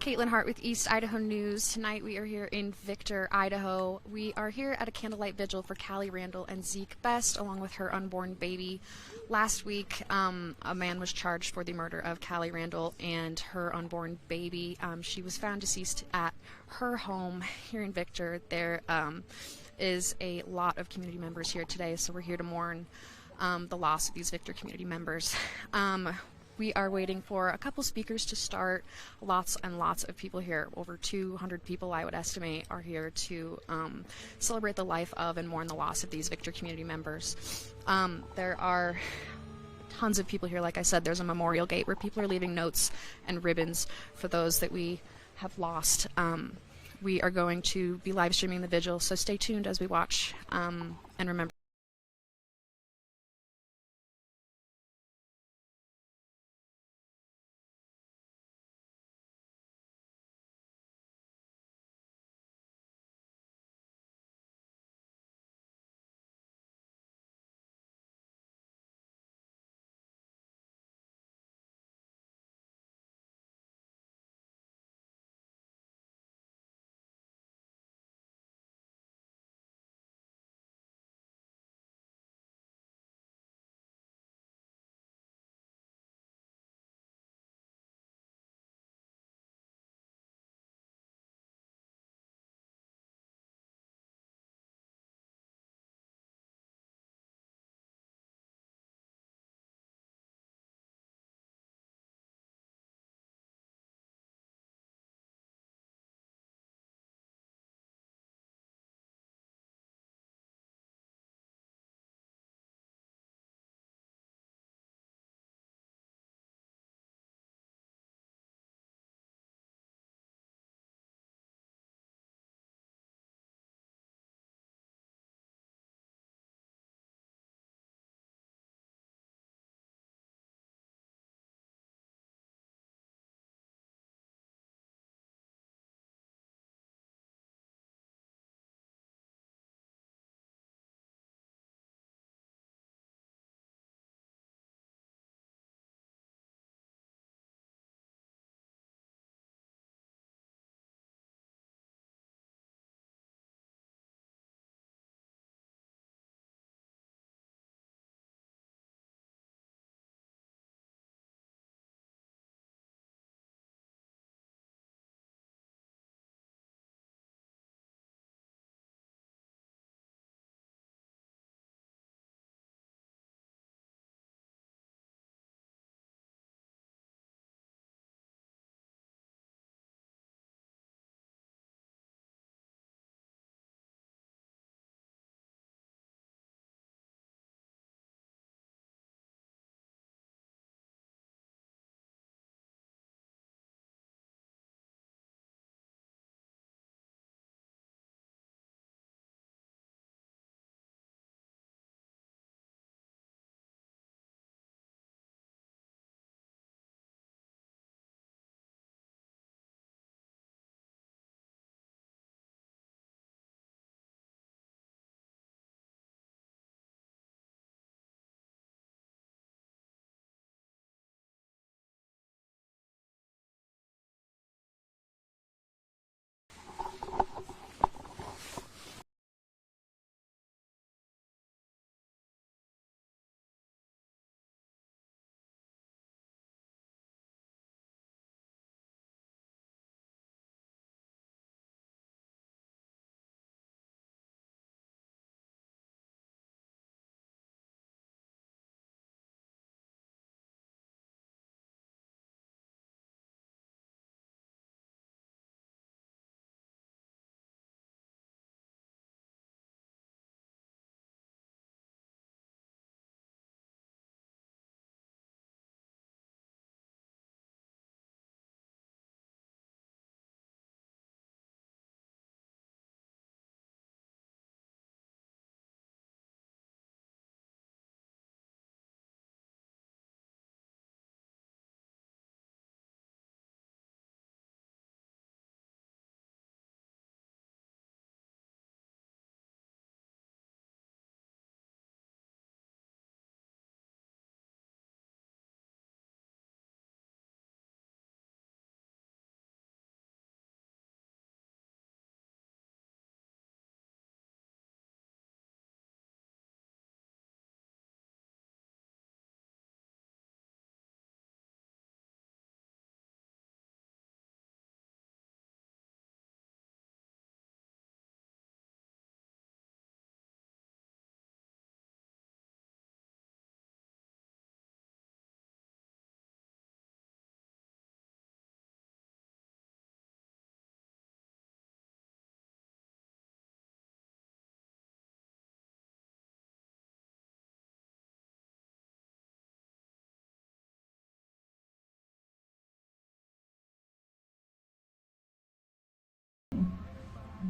Caitlin Hart with East Idaho News. Tonight we are here in Victor, Idaho. We are here at a candlelight vigil for Kali Randall and Zeke Best, along with her unborn baby. Last week, a man was charged for the murder of Kali Randall and her unborn baby. She was found deceased at her home here in Victor. There is a lot of community members here today, so we're here to mourn the loss of these Victor community members. We are waiting for a couple speakers to start. Lots and lots of people here, over 200 people I would estimate, are here to celebrate the life of and mourn the loss of these Victor community members. There are tons of people here. Like I said, there's a memorial gate where people are leaving notes and ribbons for those that we have lost. We are going to be live streaming the vigil, so stay tuned as we watch, and remember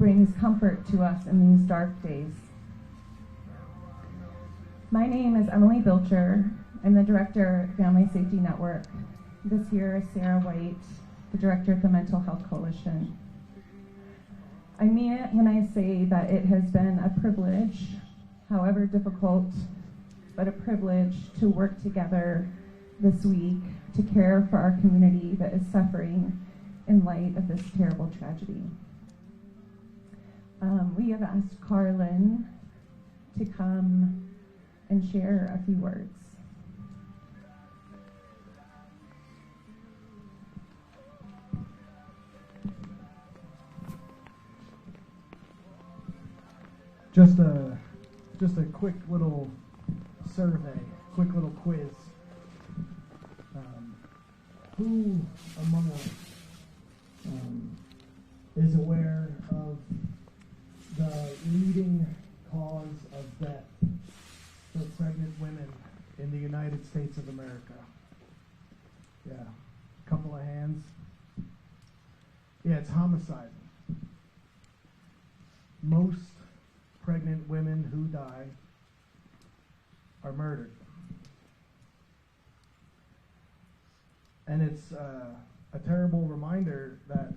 brings comfort to us in these dark days. My name is Emily Bilcher. I'm the Director of Family Safety Network. This year is Sarah White, the Director of the Mental Health Coalition. I mean it when I say that it has been a privilege, however difficult, but a privilege to work together this week to care for our community that is suffering in light of this terrible tragedy. We have asked Carlin to come and share a few words. Just a quick little survey, quick little quiz. Who among us is aware of the leading cause of death for pregnant women in the United States of America? Yeah, a couple of hands. Yeah, it's homicide. Most pregnant women who die are murdered. And it's a terrible reminder that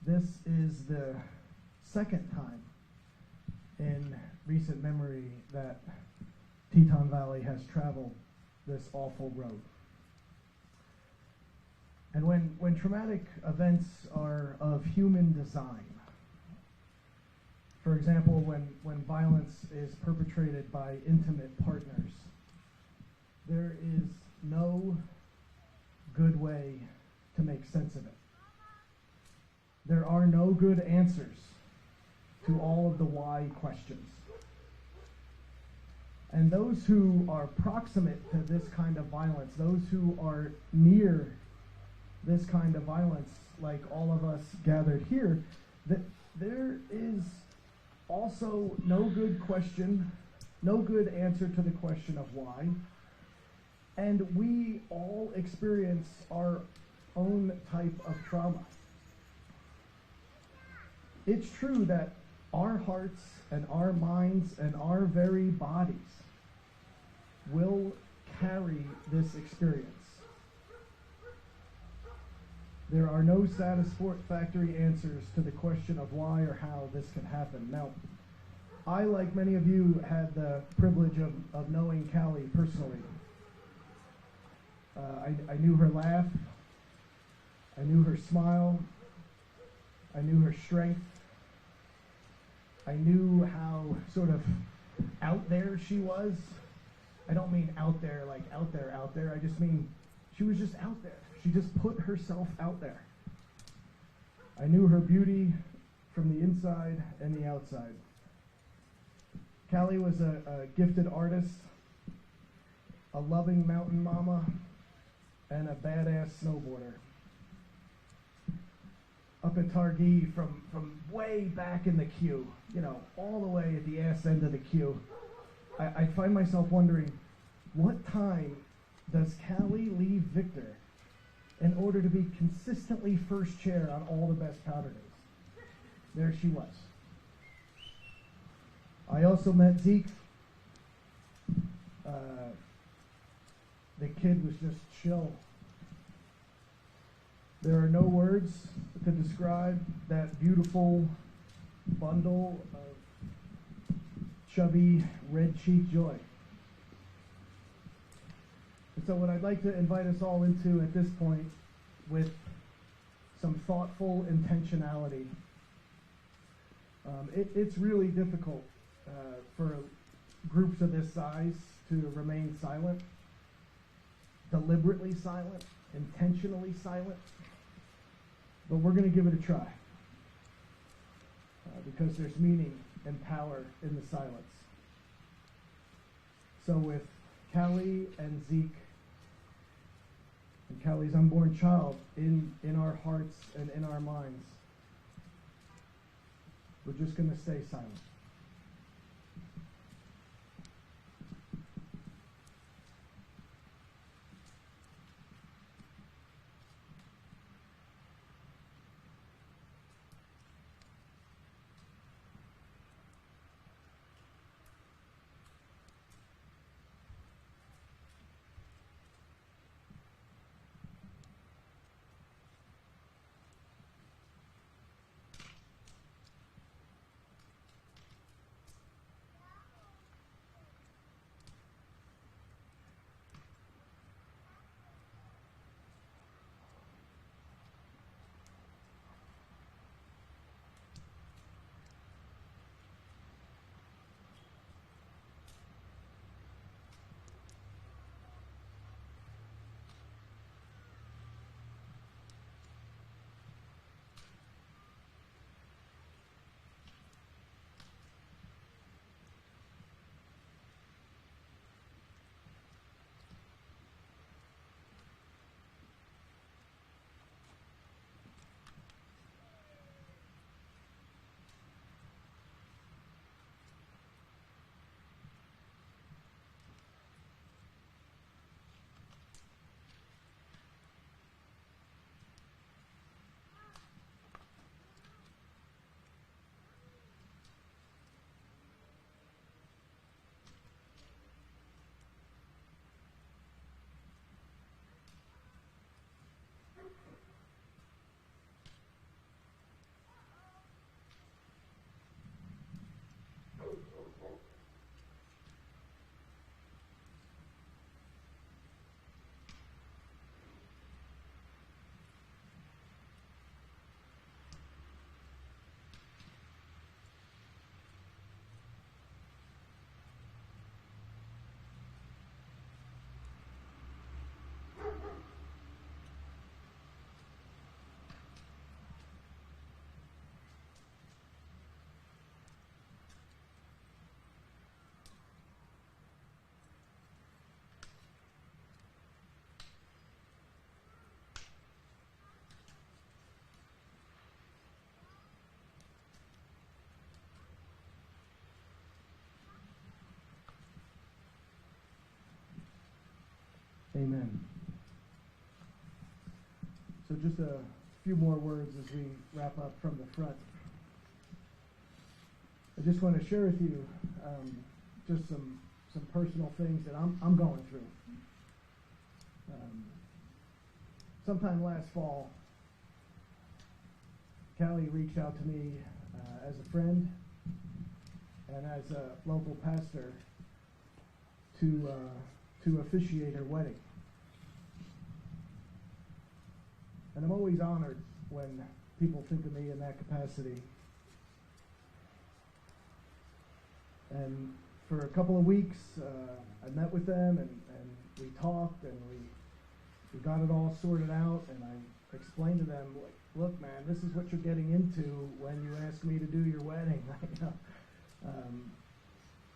this is the second time in recent memory that Teton Valley has traveled this awful road. And when traumatic events are of human design, for example, when violence is perpetrated by intimate partners, there is no good way to make sense of it. There are no good answers to all of the why questions. And those who are proximate to this kind of violence, those who are near this kind of violence, like all of us gathered here, that there is also no good question, no good answer to the question of why. And we all experience our own type of trauma. It's true that our hearts and our minds and our very bodies will carry this experience. There are no satisfactory answers to the question of why or how this can happen. Now, I, like many of you, had the privilege of knowing Kali personally. I knew her laugh, I knew her smile, I knew her strength, I knew how sort of out there she was. I don't mean out there like out there, I just mean she was just out there. She just put herself out there. I knew her beauty from the inside and the outside. Kali was a gifted artist, a loving mountain mama, and a badass snowboarder. Up at Targhee, from way back in the queue, you know, all the way at the ass end of the queue, I find myself wondering, what time does Kali leave Victor in order to be consistently first chair on all the best powder days? There she was. I also met Zeke. The kid was just chill. There are no words to describe that beautiful bundle of chubby, red-cheeked joy. And so what I'd like to invite us all into at this point with some thoughtful intentionality. It's really difficult for groups of this size to remain silent, deliberately silent, intentionally silent, but we're going to give it a try because there's meaning and power in the silence. So with Kali and Zeke and Kali's unborn child in our hearts and in our minds, we're just going to stay silent. Amen. So just a few more words as we wrap up from the front. I just want to share with you just some personal things that I'm going through. Sometime last fall, Kali reached out to me as a friend and as a local pastor to officiate her wedding. And I'm always honored when people think of me in that capacity. And for a couple of weeks, I met with them and we talked and we got it all sorted out, and I explained to them, like, look, man, this is what you're getting into when you ask me to do your wedding.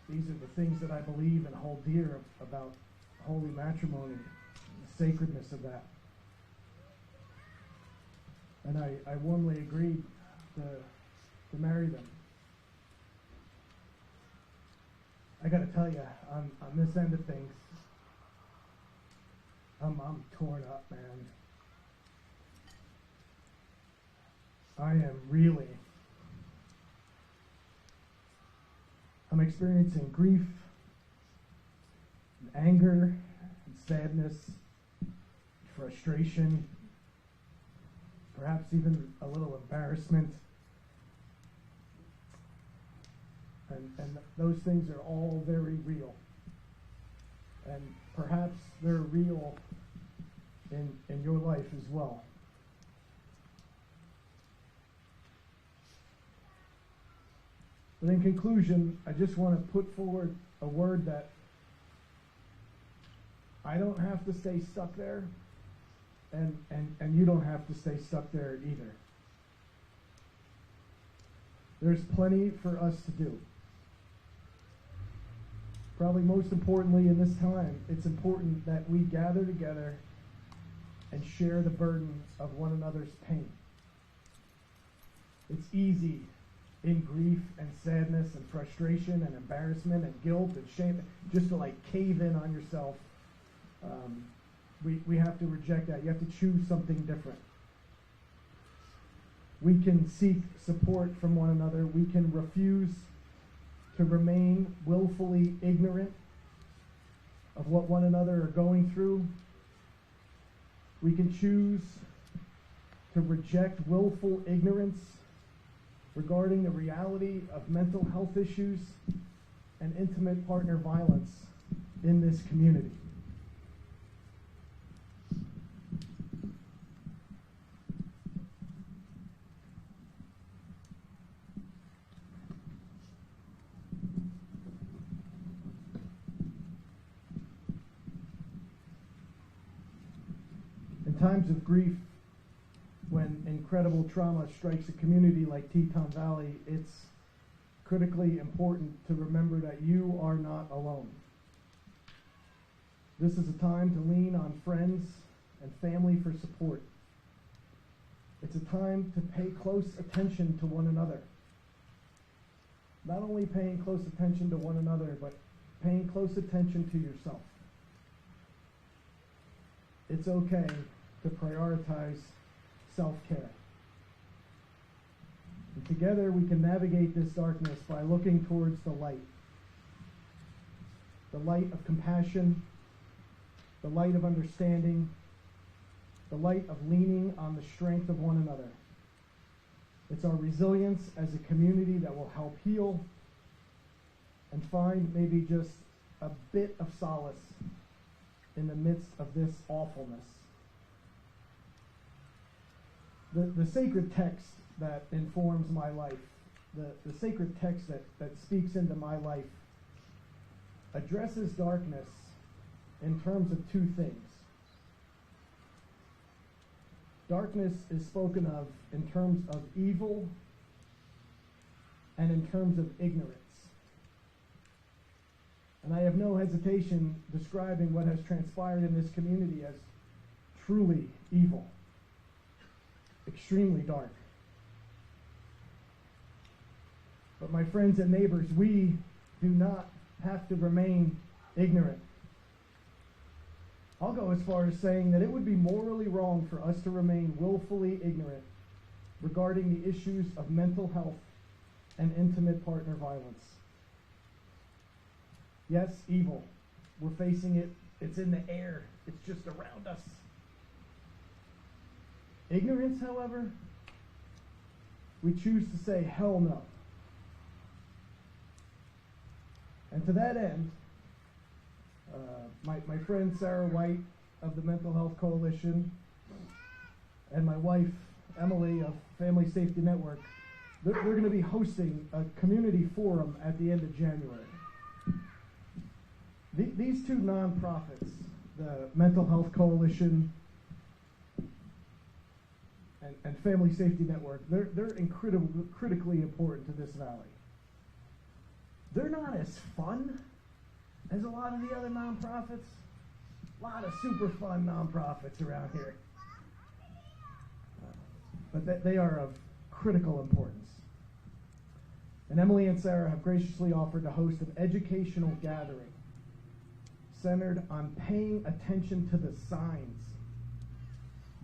These are the things that I believe and hold dear about holy matrimony, the sacredness of that. And I warmly agreed to marry them. I got to tell you, on this end of things, I'm torn up, man. I am really. I'm experiencing grief, and anger, and sadness, frustration, perhaps even a little embarrassment. And those things are all very real. And perhaps they're real in your life as well. But in conclusion, I just want to put forward a word that I don't have to stay stuck there, and you don't have to stay stuck there either. There's plenty for us to do. Probably most importantly in this time, it's important that we gather together and share the burden of one another's pain. It's easy in grief and sadness and frustration and embarrassment and guilt and shame just to like cave in on yourself. We have to reject that. You have to choose something different. We can seek support from one another. We can refuse to remain willfully ignorant of what one another are going through. We can choose to reject willful ignorance regarding the reality of mental health issues and intimate partner violence in this community. In times of grief, when incredible trauma strikes a community like Teton Valley, it's critically important to remember that you are not alone. This is a time to lean on friends and family for support. It's a time to pay close attention to one another. Not only paying close attention to one another, but paying close attention to yourself. It's okay to prioritize self-care. And together we can navigate this darkness by looking towards the light of compassion, the light of understanding, the light of leaning on the strength of one another. It's our resilience as a community that will help heal and find maybe just a bit of solace in the midst of this awfulness. The sacred text that informs my life, the sacred text that speaks into my life, addresses darkness in terms of two things. Darkness is spoken of in terms of evil and in terms of ignorance. And I have no hesitation describing what has transpired in this community as truly evil, extremely dark. But my friends and neighbors, we do not have to remain ignorant. I'll go as far as saying that it would be morally wrong for us to remain willfully ignorant regarding the issues of mental health and intimate partner violence. Yes, evil. We're facing it. It's in the air. It's just around us. Ignorance, however, we choose to say, hell no. And to that end, my friend Sarah White of the Mental Health Coalition and my wife Emily of Family Safety Network, we're going to be hosting a community forum at the end of January. These two nonprofits, the Mental Health Coalition and Family Safety Network, they're critically important to this valley. They're not as fun as a lot of the other nonprofits. A lot of super fun nonprofits around here. But they are of critical importance. And Emily and Sarah have graciously offered to host an educational gathering centered on paying attention to the signs,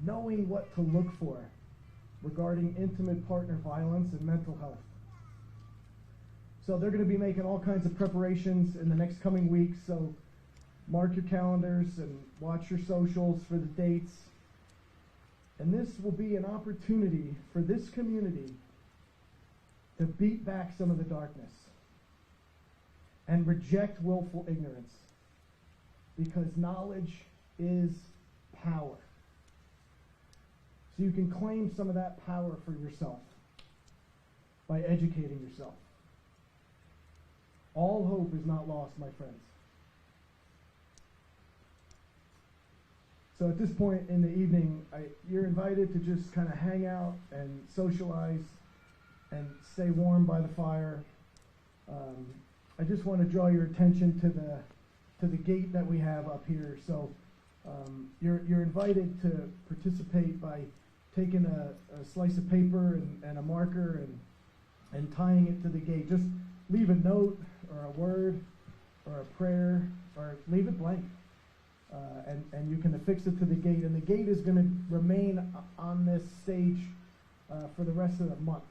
knowing what to look for regarding intimate partner violence and mental health. So they're going to be making all kinds of preparations in the next coming weeks, so mark your calendars and watch your socials for the dates. And this will be an opportunity for this community to beat back some of the darkness and reject willful ignorance, because knowledge is power. So you can claim some of that power for yourself by educating yourself. All hope is not lost, my friends. So at this point in the evening, you're invited to just kind of hang out and socialize and stay warm by the fire. I just want to draw your attention to the gate that we have up here. So you're invited to participate by taking a slice of paper and a marker and tying it to the gate. Just leave a note or a word or a prayer, or leave it blank. And you can affix it to the gate. And the gate is going to remain on this stage for the rest of the month.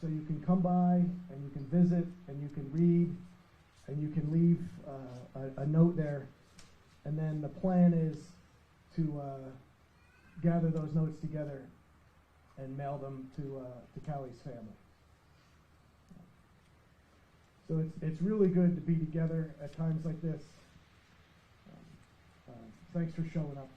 So you can come by and you can visit and you can read and you can leave a note there. And then the plan is to gather those notes together and mail them to Kali's family. So it's really good to be together at times like this. Thanks for showing up.